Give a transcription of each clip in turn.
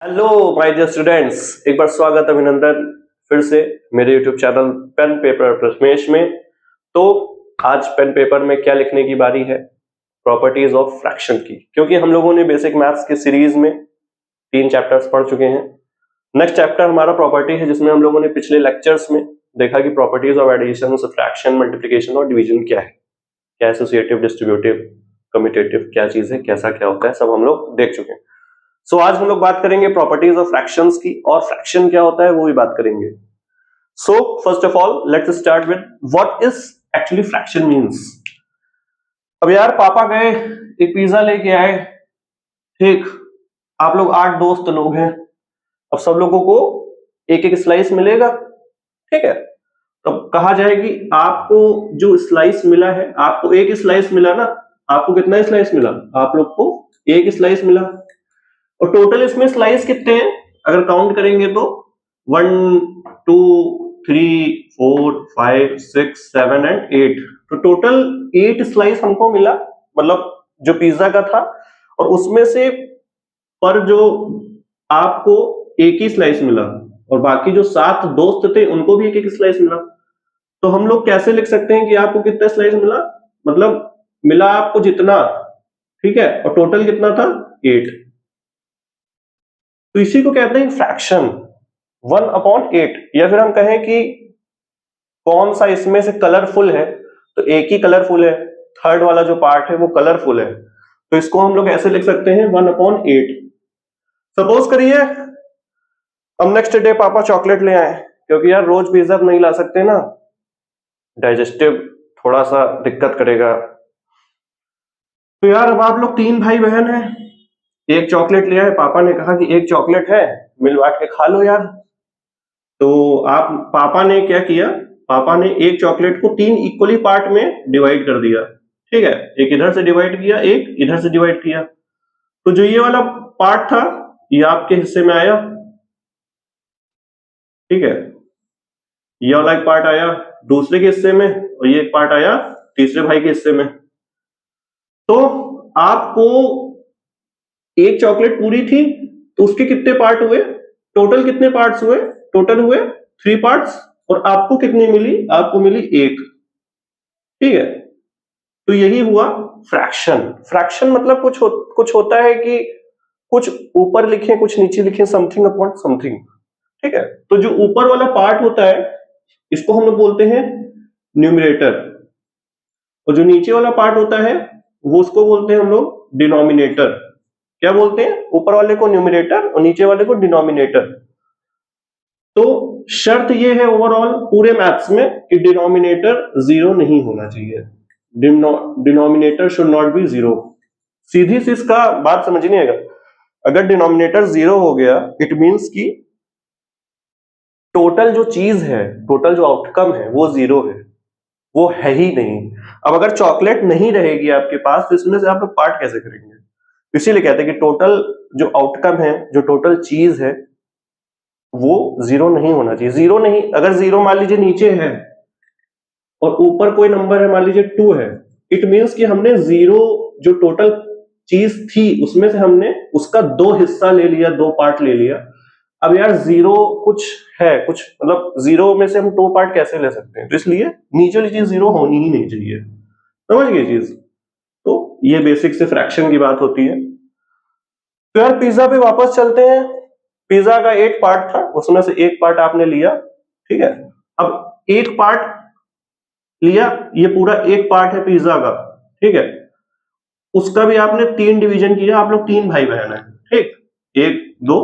Hello my dear students, एक बार स्वागत अभिनंदन फिर से मेरे YouTube channel pen paper Prathamesh में। तो आज पेन पेपर में क्या लिखने की बारी है? प्रॉपर्टीज ऑफ फ्रैक्शन की, क्योंकि हम लोगों ने बेसिक मैथ्स की सीरीज में 3 चैप्टर्स पढ़ चुके हैं। नेक्स्ट चैप्टर हमारा प्रॉपर्टी है, जिसमें हम लोगों ने पिछले लेक्चर्स में देखा कि properties of addition, subtraction, multiplication और डिवीजन क्या है, क्या एसोसिएटिव, डिस्ट्रीब्यूटिव, कम्यूटेटिव क्या चीज है, कैसा क्या होता है, सब हम लोग देख चुके हैं। सो आज हम लोग बात करेंगे प्रॉपर्टीज ऑफ फ्रैक्शंस की, और फ्रैक्शन क्या होता है वो भी बात करेंगे। So first of all let's start with what is actually fraction means. अब यार पापा गए, एक पिज्जा लेके आए, ठीक, आप लोग 8 दोस्त लोग हैं, अब सब लोगों को एक एक स्लाइस मिलेगा, ठीक है। तब कहा जाए कि आपको जो स्लाइस मिला है, आपको एक स्लाइस मिला ना, आपको कितना स्लाइस मिला? आप लोग को एक स्लाइस मिला, और टोटल इसमें स्लाइस कितने हैं अगर काउंट करेंगे तो 1 2 3 4 5 6 7 एंड 8, तो टोटल 8 स्लाइस हमको मिला, मतलब जो पिज्जा का था। और उसमें से पर जो आपको एक ही स्लाइस मिला, और बाकी जो 7 दोस्त थे उनको भी एक एक स्लाइस मिला। तो हम लोग कैसे लिख सकते हैं कि आपको कितना स्लाइस मिला? मतलब मिला आपको जितना, ठीक है, और टोटल कितना था? 8। तो इसी को कहते हैं फ्रैक्शन, 1/8। या फिर हम कहें कि कौन सा इसमें से कलरफुल है, तो एक ही कलरफुल है, थर्ड वाला जो पार्ट है वो कलरफुल है, तो इसको हम लोग ऐसे लिख सकते हैं 1/8। सपोज करिए अब नेक्स्ट डे पापा चॉकलेट ले आए, क्योंकि यार रोज पिज्जा नहीं ला सकते ना, डाइजेस्टिव थोड़ा सा दिक्कत करेगा। तो यार अब आप लोग 3 भाई बहन हैं, एक चॉकलेट ले आए, पापा ने कहा कि एक चॉकलेट है, मिल बांट के खा लो यार। तो आप पापा ने क्या किया, पापा ने एक चॉकलेट को 3 इक्वली पार्ट में डिवाइड कर दिया, ठीक है, एक इधर से डिवाइड किया, एक इधर से डिवाइड किया। तो जो ये वाला पार्ट था ये आपके हिस्से में आया, ठीक है, ये वाला एक पार्ट आया दूसरे के हिस्से में, और ये एक पार्ट आया तीसरे भाई के हिस्से में। तो आपको एक चॉकलेट पूरी थी, तो उसके कितने पार्ट हुए? टोटल कितने पार्ट्स हुए? टोटल हुए 3 पार्ट्स, और आपको कितनी मिली? आपको मिली 1, ठीक है। तो यही हुआ फ्रैक्शन। फ्रैक्शन मतलब कुछ होता है कि कुछ ऊपर लिखे कुछ नीचे लिखे, समथिंग अपॉन समथिंग, ठीक है। तो जो ऊपर वाला पार्ट होता है इसको हम लोग बोलते हैं न्यूमरेटर, और जो नीचे वाला पार्ट होता है वो उसको बोलते हैं हम लोग डिनोमिनेटर। क्या बोलते हैं? ऊपर वाले को न्यूमरेटर और नीचे वाले को डिनोमिनेटर। तो शर्त ये है ओवरऑल पूरे मैथ्स में कि डिनोमिनेटर 0 नहीं होना चाहिए, डिनोमिनेटर शुड नॉट बी 0। सीधी सी इसका बात समझिएगा, अगर डिनोमिनेटर 0 हो गया इट मींस कि टोटल जो चीज है, टोटल जो आउटकम है वो 0 है, वो है ही नहीं। अब अगर चॉकलेट नहीं रहेगी आपके पास तो इसमें से आप लोग पार्ट कैसे करेंगे? इसीलिए कहते हैं कि टोटल जो आउटकम है, जो टोटल चीज है वो 0 नहीं होना चाहिए। 0 नहीं, अगर 0 मान लीजिए नीचे है और ऊपर कोई नंबर है, मान लीजिए 2 है, इट मींस कि हमने 0 जो टोटल चीज थी उसमें से हमने उसका 2 हिस्सा ले लिया, 2 पार्ट ले लिया। अब यार 0 कुछ है, कुछ मतलब 0 में से हम 2 पार्ट कैसे ले सकते हैं? तो इसलिए नीचे वाली चीज 0 होनी ही नहीं चाहिए, समझ गए चीज। तो ये बेसिक से फ्रैक्शन की बात होती है। तो यार पिज्जा पे वापस चलते हैं। पिज्जा का 8 पार्ट था, उसमें से एक पार्ट आपने लिया, ठीक है। अब एक पार्ट लिया, ये पूरा एक पार्ट है पिज्जा का, ठीक है, उसका भी आपने 3 डिवीजन किया। आप लोग 3 भाई बहन है, ठीक, 1 2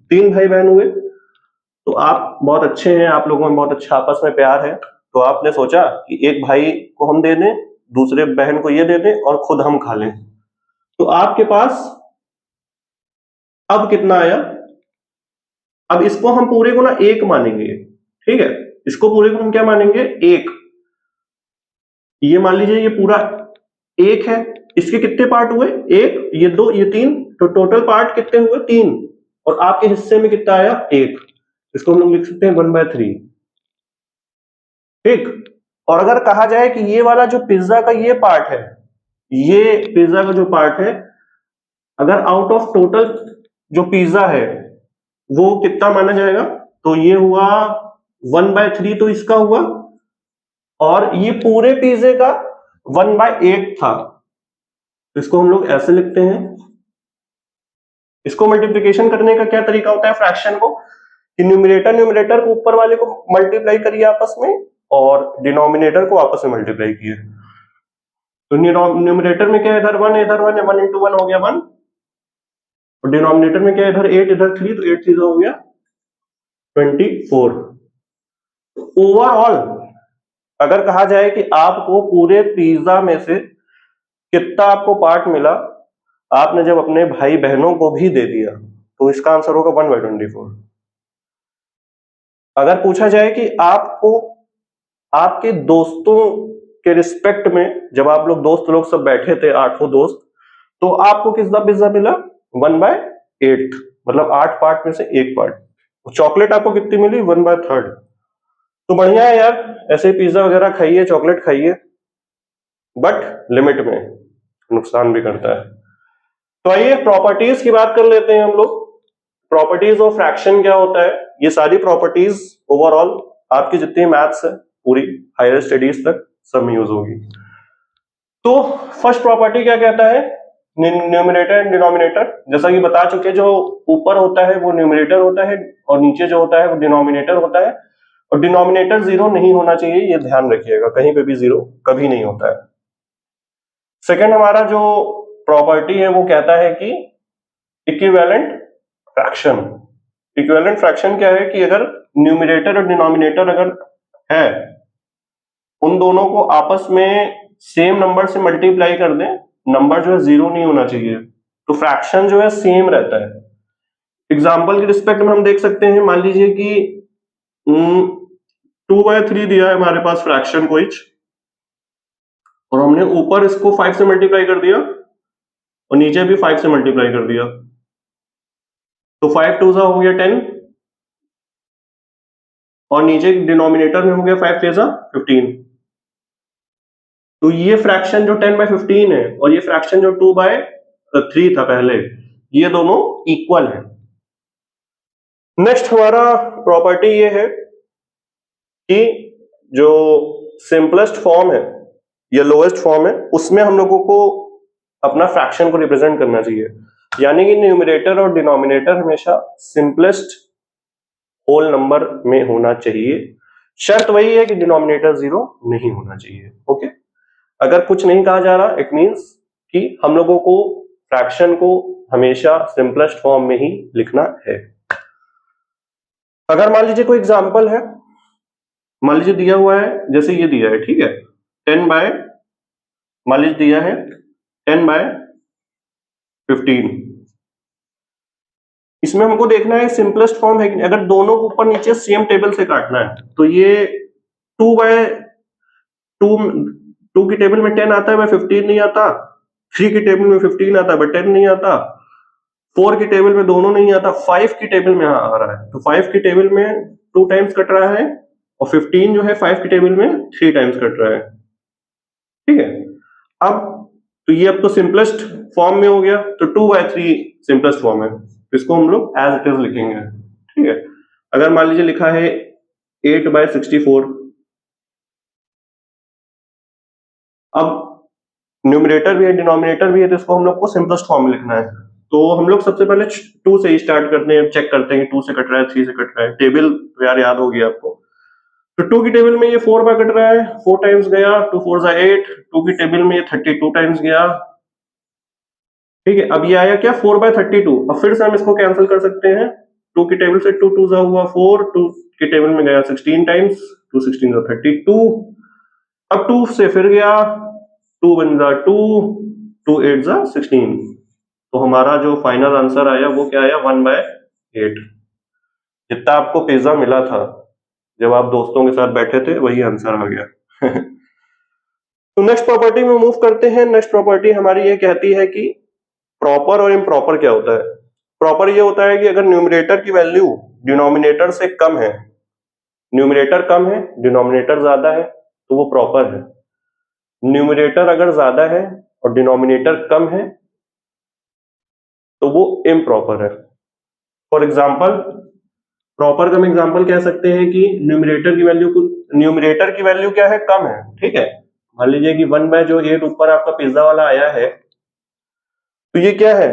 3 भाई बहन हुए। तो आप बहुत अच्छे हैं, आप लोगों में बहुत अच्छा आपस में प्यार है, तो आपने सोचा कि एक भाई को हम दे दें, दूसरे बहन को ये दे दें, और खुद हम खा लें। तो आपके पास अब कितना आया? अब इसको हम पूरे को ना 1 मानेंगे, ठीक है, इसको पूरे को हम क्या मानेंगे? 1। ये मान लीजिए ये पूरा 1 है, इसके कितने पार्ट हुए? 1, ये 2, ये 3, तो टोटल पार्ट कितने हुए? 3, और आपके हिस्से में कितना आया? 1। इसको हम लोग लिख सकते हैं 1/3, ठीक। और अगर कहा जाए कि ये वाला जो पिज्जा का ये पार्ट है, ये पिज्जा का जो पार्ट है, अगर आउट ऑफ टोटल जो पिज्जा है वो कितना माना जाएगा, तो ये हुआ 1/3 तो इसका हुआ, और ये पूरे पिज्जे का 1/8 था। तो इसको हम लोग ऐसे लिखते हैं। इसको मल्टीप्लिकेशन करने का क्या तरीका होता है फ्रैक्शन को, कि न्यूमरेटर को ऊपर वाले को मल्टीप्लाई करिए आपस में, और डिनोमिनेटर को आपस में मल्टीप्लाई किए। तो न्यूमरेटर में क्या है, इधर 1 इधर 1 है, 1 into 1 हो गया 1, और डिनोमिनेटर में क्या है, इधर 8 इधर 3, तो 8 3 हो गया 24। ओवरऑल अगर कहा जाए कि आपको पूरे पिज्जा में से कितना आपको पार्ट मिला, आपने जब अपने भाई बहनों को भी दे दिया, तो इसका आंसर होगा 1/24। अगर पूछा जाए कि आपको आपके दोस्तों के रिस्पेक्ट में, जब आप लोग दोस्त लोग सब बैठे थे 8 दोस्त, तो आपको कितना पिज्जा मिला, 1/8, मतलब 8 पार्ट में से 1 पार्ट। चॉकलेट आपको कितनी मिली, 1/3। तो बढ़िया है यार, ऐसे पिज्जा वगैरह खाइए, चॉकलेट खाइए, बट लिमिट में, नुकसान भी करता है। तो आइए प्रॉपर्टीज की बात कर लेते हैं हम लोग। प्रॉपर्टीज ऑफ फ्रैक्शन क्या होता है, ये सारी प्रॉपर्टीज ओवरऑल आपकी जितनी मैथ्स है पूरी हायर स्टडीज तक सब में यूज होगी। तो फर्स्ट प्रॉपर्टी क्या कहता है, न्यूमरेटर एंड डिनोमिनेटर। जैसा कि बता चुके, जो ऊपर होता है वो न्यूमरेटर होता है, और नीचे जो होता है वो डिनोमिनेटर होता है, और डिनोमिनेटर 0 नहीं होना चाहिए, ये ध्यान रखिएगा, कहीं पे भी 0 कभी नहीं होता है। सेकंड हमारा जो प्रॉपर्टी है वो कहता है कि इक्विवेलेंट फ्रैक्शन। इक्विवेलेंट फ्रैक्शन क्या है, कि अगर न्यूमरेटर और डिनोमिनेटर अगर है, उन दोनों को आपस में सेम नंबर से मल्टीप्लाई कर दें, नंबर जो है 0 नहीं होना चाहिए, तो फ्रैक्शन जो है सेम रहता है। एग्जाम्पल के रिस्पेक्ट में हम देख सकते हैं, मान लीजिए कि 2/3 दिया है हमारे पास फ्रैक्शन को इच, और हमने ऊपर इसको 5 से मल्टीप्लाई कर दिया और नीचे भी 5 से मल्टीप्लाई कर दिया, तो 5 2 हो गया 10, और नीचे डिनोमिनेटर में हो गया 5 3 15। तो ये फ्रैक्शन जो 10/15 है, और ये फ्रैक्शन जो 2/3 था पहले, ये दोनों इक्वल है। नेक्स्ट हमारा प्रॉपर्टी ये है कि जो सिंपलेस्ट फॉर्म है या लोएस्ट फॉर्म है, उसमें हम लोगों को अपना फ्रैक्शन को रिप्रेजेंट करना चाहिए, यानी कि न्यूमरेटर और डिनोमिनेटर हमेशा सिंपलेस्ट होल नंबर में होना चाहिए। शर्त वही है कि डिनोमिनेटर 0 नहीं होना चाहिए। ओके, अगर कुछ नहीं कहा जा रहा, इट मींस कि हम लोगों को फ्रैक्शन को हमेशा सिंपलेस्ट फॉर्म में ही लिखना है। अगर मान लीजिए कोई एग्जांपल है, मान लीजिए दिया हुआ है, जैसे ये दिया है, ठीक है, 10 बाय, मान लीजिए दिया है 10/15, इसमें हमको देखना है सिंपलेस्ट फॉर्म है कि अगर दोनों को ऊपर नीचे सेम टेबल से काटना है, तो ये 2/2 की टेबल में 10 आता है, 15 नहीं आता, 3 की टेबल में 15 आता है, 10 नहीं आता, 4 की टेबल में दोनों नहीं आता, 5 की टेबल में आ रहा है, तो 5 की टेबल में 2 टाइम्स कट रहा है, और 15 जो है 5 की टेबल में 3 टाइम्स कट रहा है। ठीक है, अब तो ये अब तो सिंपलेस्ट फॉर्म में हो गया, तो 2/3 सिंपलेस्ट फॉर्म है, इसको हम लोग एज इट इज लिखेंगे। ठीक है, अगर मान लीजिए लिखा है 8/64, अब न्यूमरेटर भी है डिनोमिनेटर भी है, तो इसको हम लोग को सिंपलेस्ट फॉर्म में लिखना है। तो हम लोग सबसे पहले 2 से ही स्टार्ट करते हैं, चेक करते हैं कि 2 से कट रहा है, 3 से कट रहा है, टेबल तो यार याद होगी आपको। तो 2 की टेबल में ये 4 बार कट रहा है, 4 टाइम्स गया, 2 4 8, 2 की टेबल में ये 32 टाइम्स गया। ठीक है, अब ये आया क्या, 4/32। अब फिर से हम इसको कैंसिल कर सकते हैं, 2 की टेबल से 2 2 हुआ 4, 2 की टेबल में गया 16 टाइम्स, 2 16 32, अब 2 से फिर गया, 2 1 2, 2 8 16, तो हमारा जो फाइनल आंसर आया वो क्या आया, 1/8। जितना आपको पिज्जा मिला था जब आप दोस्तों के साथ बैठे थे, वही आंसर आ गया। तो नेक्स्ट प्रॉपर्टी में मूव करते हैं। नेक्स्ट प्रॉपर्टी हमारी ये कहती है कि प्रॉपर और इम्प्रॉपर क्या होता है। प्रॉपर ये होता है कि अगर न्यूमरेटर की वैल्यू डिनोमिनेटर से कम है, न्यूमरेटर कम है डिनोमिनेटर ज्यादा है, तो वो प्रॉपर है। न्यूमरेटर अगर ज्यादा है और डिनोमिनेटर कम है, तो वो इम्प्रॉपर है। फॉर एग्जाम्पल प्रॉपर का हम एग्जाम्पल कह सकते हैं कि न्यूमरेटर की वैल्यू क्या है, कम है, ठीक है। मान लीजिए कि 1/8 ऊपर आपका पिज्जा वाला आया है, तो ये क्या है,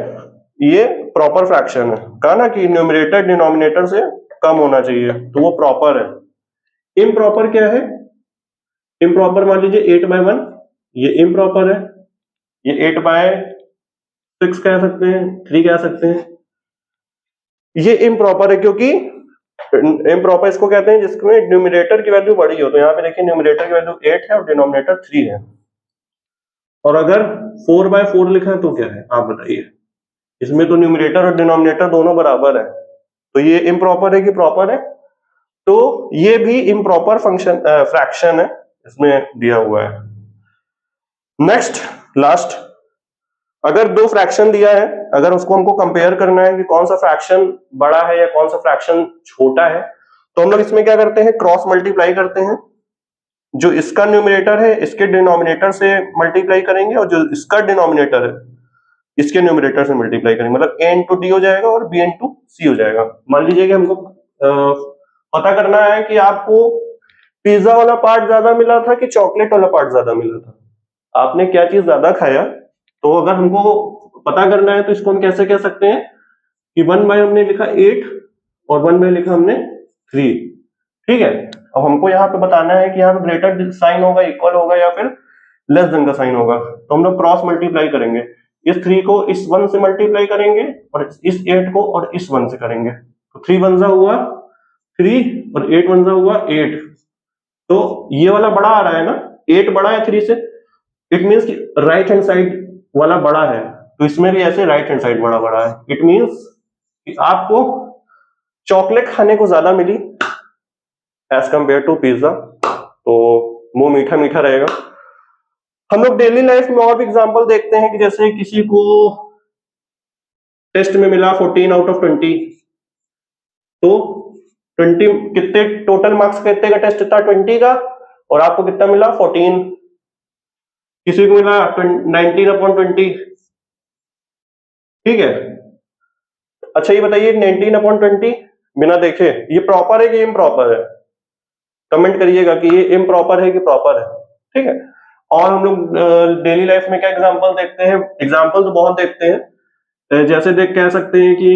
ये प्रॉपर फ्रैक्शन है। कहा ना कि न्यूमरेटर डिनोमिनेटर से कम होना चाहिए, तो वो प्रॉपर है। इम्प्रॉपर क्या है, इम्प्रॉपर मान लीजिए 8/1, ये इम्प्रॉपर है। ये 8/6 कह सकते हैं, 3 कह सकते हैं। ये इम्प्रॉपर है क्योंकि इम्प्रॉपर इसको कहते हैं जिसमें न्यूमरेटर की वैल्यू बड़ी हो। तो यहाँ पे देखिए न्यूमरेटर की वैल्यू 8 है और डिनोमिनेटर 3 है। और अगर 4/4 लिखा है तो क्या है, आप बताइए। इसमें तो न्यूमरेटर और डिनोमिनेटर दोनों बराबर है, तो ये इम्प्रॉपर है कि प्रॉपर है? तो ये भी इम्प्रॉपर फंक्शन फ्रैक्शन है, इसमें दिया हुआ है। नेक्स्ट लास्ट, अगर दो फ्रैक्शन दिया है, अगर उसको हमको कंपेयर करना है कि कौन सा फ्रैक्शन बड़ा है या कौन सा फ्रैक्शन छोटा है, तो हम लोग इसमें क्या करते हैं, क्रॉस मल्टीप्लाई करते हैं। जो इसका न्यूमरेटर है इसके डिनोमिनेटर से मल्टीप्लाई करेंगे और जो इसका डिनोमिनेटर है इसके न्यूमरेटर से मल्टीप्लाई करेंगे, मतलब a इंटू डी हो जाएगा और b इंटू सी हो जाएगा। मान लीजिए कि हमको पता करना है कि आपको पिज्जा वाला पार्ट ज्यादा मिला था कि चॉकलेट वाला पार्ट ज्यादा मिला था, आपने क्या चीज ज्यादा खाया। तो अगर हमको पता करना है तो इसको हम कैसे कह सकते हैं कि 1 हमने लिखा 8 और 1 लिखा हमने 3, ठीक है। अब हमको यहाँ पे बताना है कि यहाँ पे ग्रेटर साइन होगा, इक्वल होगा या फिर लेस देन का साइन होगा। तो हम लोग क्रॉस मल्टीप्लाई करेंगे, इस 3 को इस 1 से मल्टीप्लाई करेंगे और इस 8 को और इस 1 से करेंगे। तो 3 1 हुआ 3 और 8 1 हुआ 8। तो ये वाला बड़ा आ रहा है ना, 8 बड़ा है 3 से, इट मीन्स कि राइट हैंड साइड वाला बड़ा है, तो इसमें भी ऐसे राइट हैंड साइड बड़ा बड़ा है। इट मीन्स कि आपको चॉकलेट खाने को ज्यादा मिली एज कंपेयर टू पिज्जा, तो मुंह मीठा मीठा रहेगा। हम लोग डेली लाइफ में और भी एग्जांपल देखते हैं कि जैसे किसी को टेस्ट में मिला 14 आउट ऑफ 20, तो 20 कितने टोटल मार्क्स कितने का टेस्ट था, 20 का, और आपको कितना मिला 14। किसी को मिला 19/20, ठीक है। अच्छा ये बताइए 19/20 बिना देखे ये प्रॉपर है कि इम्प्रॉपर है, कमेंट करिएगा कि ये इम्प्रॉपर है कि प्रॉपर है, ठीक है। और हम लोग डेली लाइफ में क्या एग्जांपल देखते हैं, एग्जांपल तो बहुत देखते हैं। जैसे देख कह सकते हैं कि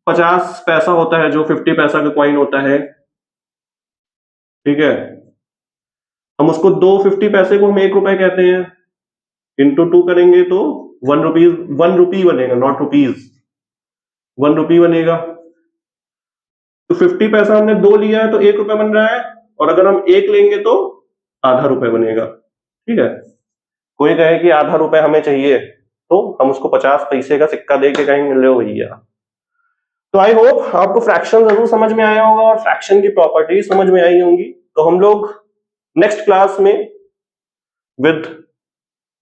50 पैसा होता है जो 50 पैसा का कॉइन होता है, ठीक है। हम उसको 2 50 पैसे को हम 1 रुपए कहते हैं, इंटू 2 करेंगे तो 1 रुपी बनेगा, नॉट रुपीज, 1 रुपी बनेगा। तो 50 पैसा हमने 2 लिया है तो 1 रुपए बन रहा है, और अगर हम 1 लेंगे तो आधा रुपए बनेगा, ठीक है। कोई कहे कि आधा रुपए हमें चाहिए, तो हम उसको 50 पैसे का सिक्का दे के कहेंगे लो भैया। तो आई होप आपको फ्रैक्शन जरूर समझ में आया होगा और फ्रैक्शन की प्रॉपर्टी समझ में आई होंगी। तो हम लोग नेक्स्ट क्लास में विद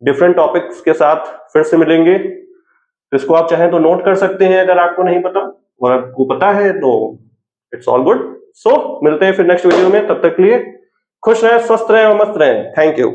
डिफरेंट टॉपिक्स के साथ फिर से मिलेंगे। इसको आप चाहें तो नोट कर सकते हैं अगर आपको नहीं पता, और आपको पता है तो इट्स ऑल गुड। सो मिलते हैं फिर नेक्स्ट वीडियो में, तब तक के लिए खुश रहें, स्वस्थ रहें और मस्त रहें। Thank you.